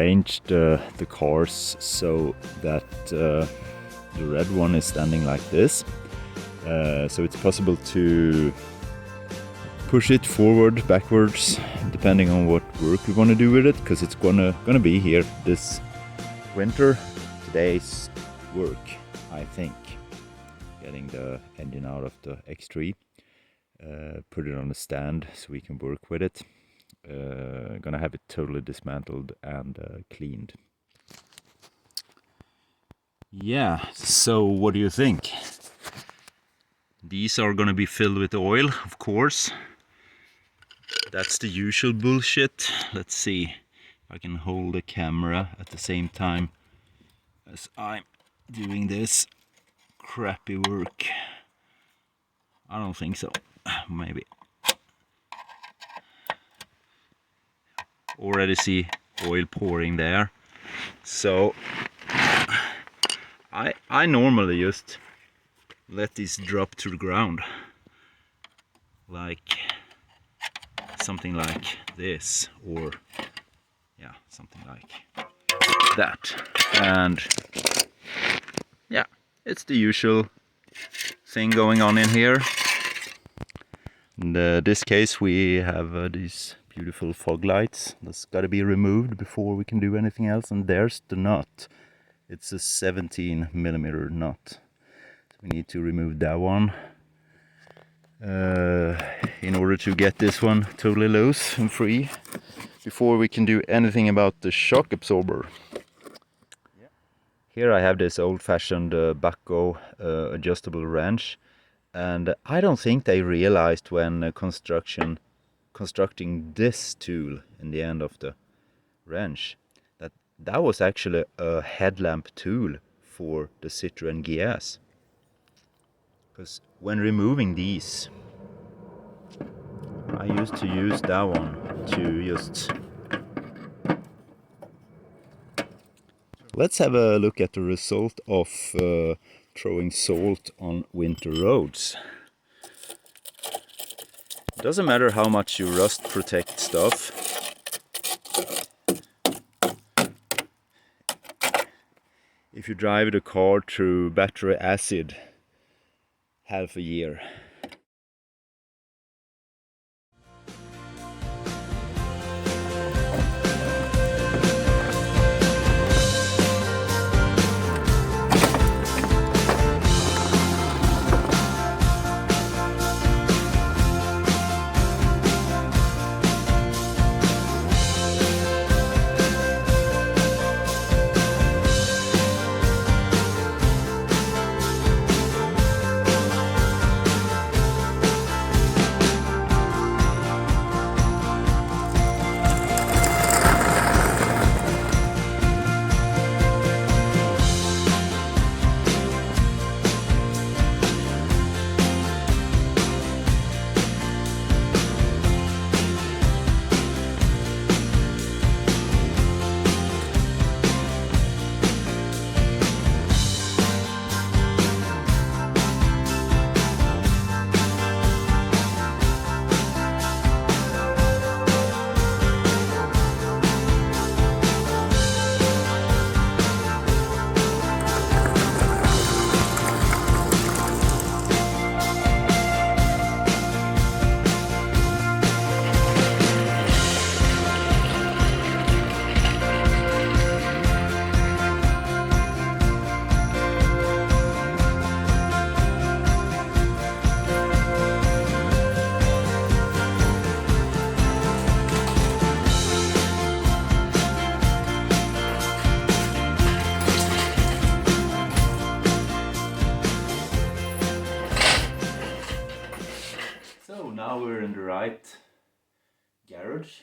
arranged the cars so that the red one is standing like this. So it's possible to push it forward, backwards, depending on what work we want to do with it, because it's gonna be here this winter. Today's work, I think, getting the engine out of the X3, put it on a stand so we can work with it. Gonna have it totally dismantled and cleaned. Yeah, so what do you think? These are gonna be filled with oil, of course. That's the usual bullshit. Let's see if I can hold the camera at the same time as I'm doing this crappy work. I don't think so. Maybe. Already see oil pouring there. So I normally just let this drop to the ground, like something like this, or yeah, something like that. And yeah, it's the usual thing going on in here. In this case we have these beautiful fog lights. That's got to be removed before we can do anything else. And there's the nut. It's a 17mm nut. So we need to remove that one in order to get this one totally loose and free before we can do anything about the shock absorber. Here I have this old-fashioned Bucko adjustable wrench, and I don't think they realized when constructing this tool in the end of the wrench that was actually a headlamp tool for the Citroën GS. Because when removing these, I used to use that one to just... Let's have a look at the result of throwing salt on winter roads. Doesn't matter how much you rust protect stuff. If you drive the car through battery acid half a year. Now we're in the right garage.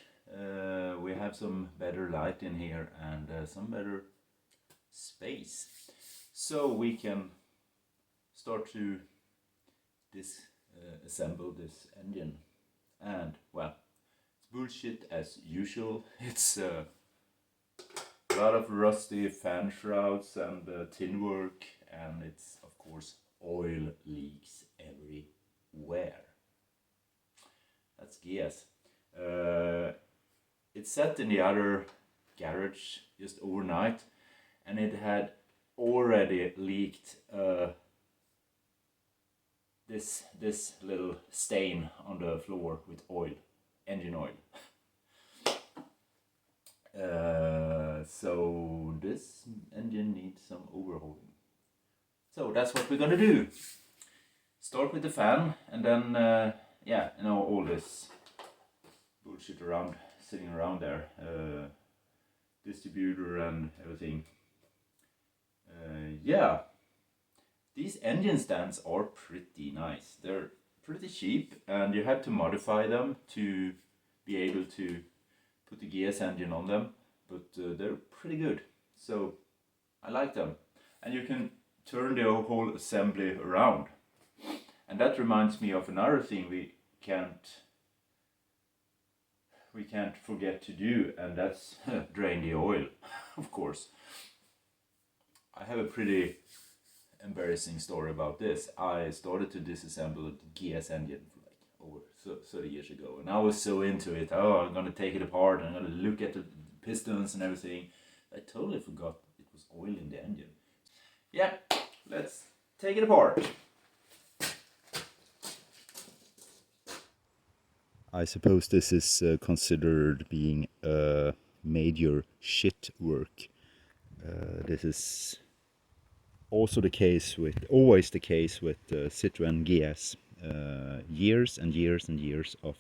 We have some better light in here and some better space, so we can start to assemble this engine. And well, it's bullshit as usual. It's a lot of rusty fan shrouds and tin work, and it's of course oil leaks everywhere. That's GS. It's set in the other garage just overnight, and it had already leaked this little stain on the floor with oil, engine oil. So this engine needs some overhauling. So that's what we're gonna do. Start with the fan, and then yeah, you know, all this bullshit around, sitting around there, distributor and everything. Yeah, these engine stands are pretty nice. They're pretty cheap, and you have to modify them to be able to put the GS engine on them, but they're pretty good. So I like them, and you can turn the whole assembly around. And that reminds me of another thing we can't forget to do, and that's drain the oil, of course. I have a pretty embarrassing story about this. I started to disassemble the GS engine like over 30 years ago, and I was so into it. Oh, I'm gonna take it apart, I'm gonna look at the pistons and everything. I totally forgot it was oil in the engine. Yeah, let's take it apart. I suppose this is considered being a major shit work. This is also always the case with Citroën GS. Years and years and years of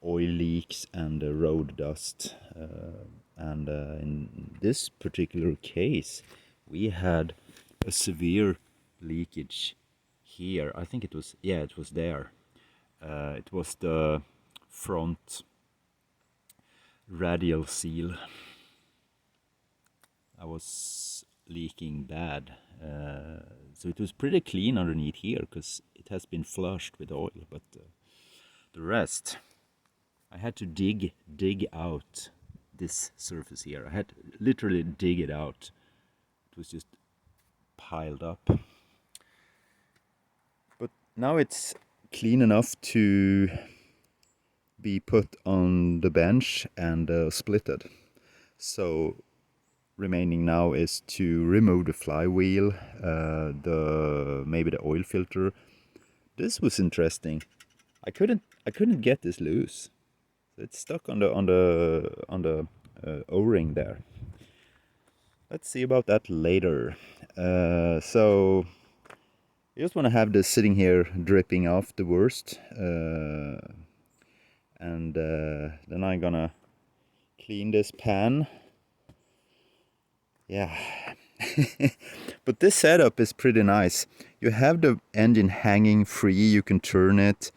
oil leaks and road dust. And in this particular case, we had a severe leakage here. I think it was there. It was the front radial seal. I was leaking bad. So it was pretty clean underneath here because it has been flushed with oil, but the rest, I had to dig out this surface here. I had to literally dig it out. It was just piled up. But now it's clean enough to be put on the bench and splitted. So remaining now is to remove the flywheel, maybe the oil filter. This was interesting. I couldn't get this loose. It's stuck on the O-ring there. Let's see about that later. So I just want to have this sitting here dripping off the worst, and then I'm gonna clean this pan. Yeah. But this setup is pretty nice. You have the engine hanging free. You can turn it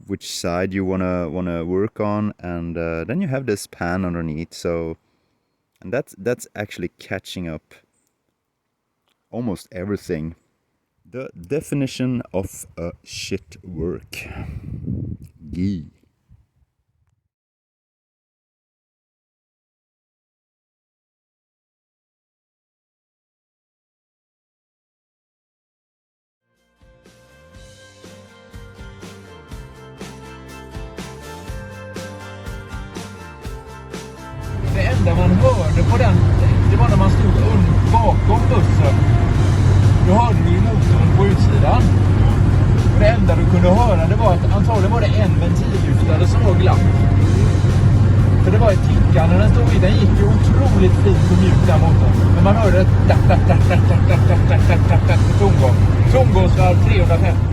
which side you wanna work on, and then you have this pan underneath. So, and that's actually catching up almost everything. The definition of a shit work. Gee. Det enda man hörde på den, det var när man stod bakom bussen. Då hörde du ju motorn på utsidan. Och det enda du kunde höra, det var att antagligen var det en ventillyftare som var glapp. För det var ett tickande, den gick ju otroligt fint och mjukt den motorn. Men man hörde ett tomgång. Tomgångsvarv 350.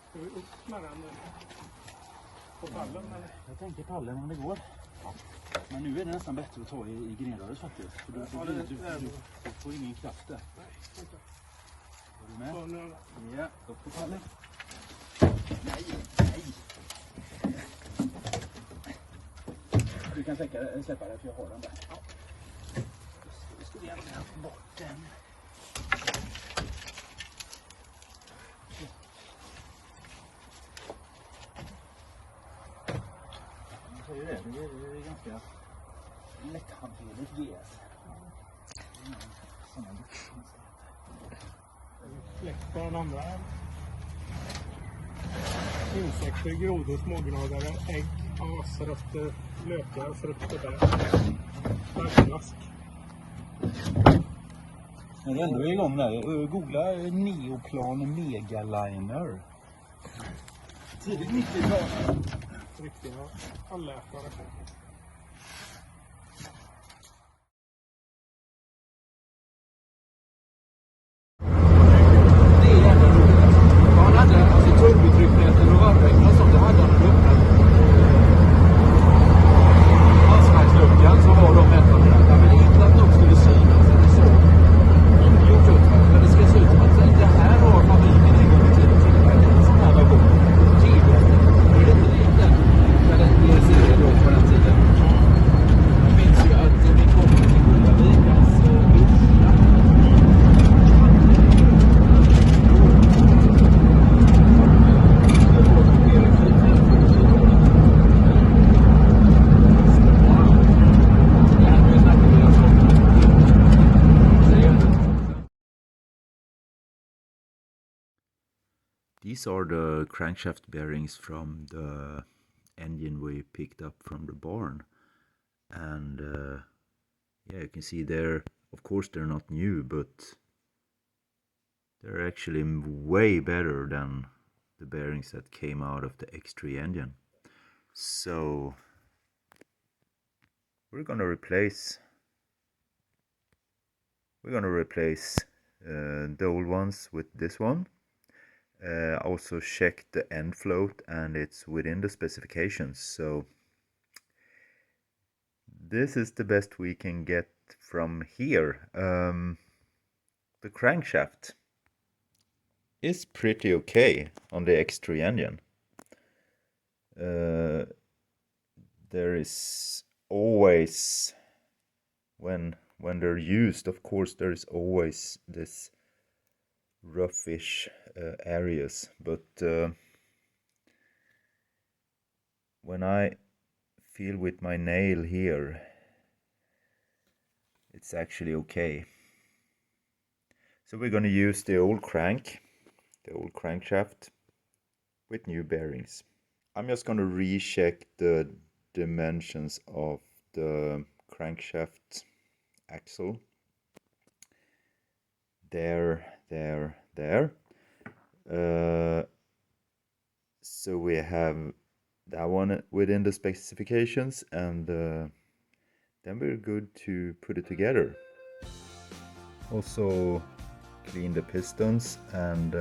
Ska vi upp med den? På pallen eller? Jag tänker pallen om det går. Men nu är det nästan bättre att ta i grenröret faktiskt. För du får ingen kraft där. Är du med? Ja, upp på pallen. Nej. Du kan släppa det för jag har den där. Ja. Då ska vi ändå ha bort den. Det är ganska lätthanterligt GS. Släkt på den andra. Insekter, grodor, smågnagare, ägg, asrötter, lökar, frukter där. Starkmask. När du ändå är igång där, googla Neoplan Megaliner. Tidigt 90-tal. Riktiga allätare. Det är jävla roligt. Han hade alltså turbotrycknäten och varvväggarna och sånt. Det hade han öppnat. Vassverksluckan så var de mättarna. Men inte att de skulle synas eller så. Ingjort ut. Men det ska se ut som att det här har fabriken en gång i tiden tillverkat en sån här version. Är det inte den? Det ser jag då på den tiden. Jag minns ju att vi kom till Kullavik, hans brorsa. These are the crankshaft bearings from the engine we picked up from the barn, and yeah, you can see there, of course they're not new, but they're actually way better than the bearings that came out of the X3 engine. So we're gonna replace the old ones with this one. Also checked the end float and it's within the specifications, so this is the best we can get from here. The crankshaft is pretty okay on the X3 engine. There is always, when they're used, of course there is always this roughish areas, but when I feel with my nail here, it's actually okay. So we're going to use the old crankshaft with new bearings. I'm just going to recheck the dimensions of the crankshaft axle. There. So we have that one within the specifications, and then we're good to put it together. Also clean the pistons and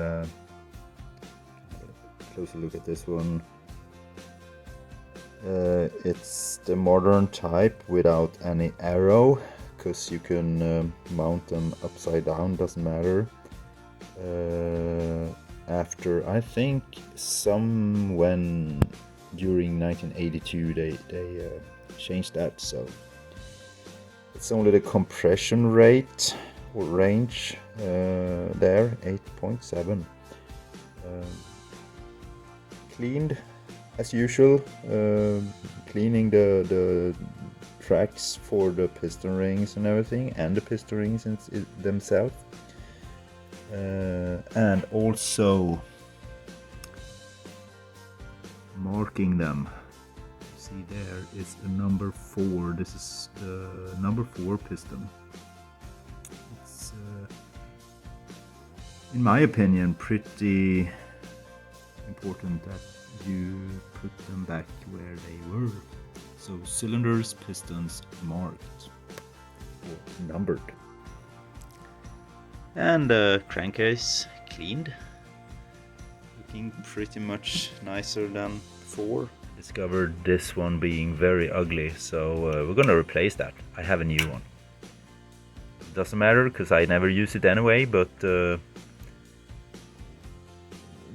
closer look at this one. It's the modern type without any arrow, because you can mount them upside down, doesn't matter. After I think when during 1982 they changed that, so it's only the compression rate or range there, 8.7. Cleaned as usual, cleaning the tracks for the piston rings and everything, and the piston rings themselves, and also marking them. See, there is a number 4. This is the number 4 piston. It's in my opinion pretty important that you put them back where they were. So cylinders, pistons marked or numbered. And the crankcase cleaned, looking pretty much nicer than before. discovered this one being very ugly, so we're gonna replace that. I have a new one. It doesn't matter because I never use it anyway, but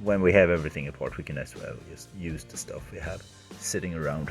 when we have everything apart, we can as well just use the stuff we have sitting around.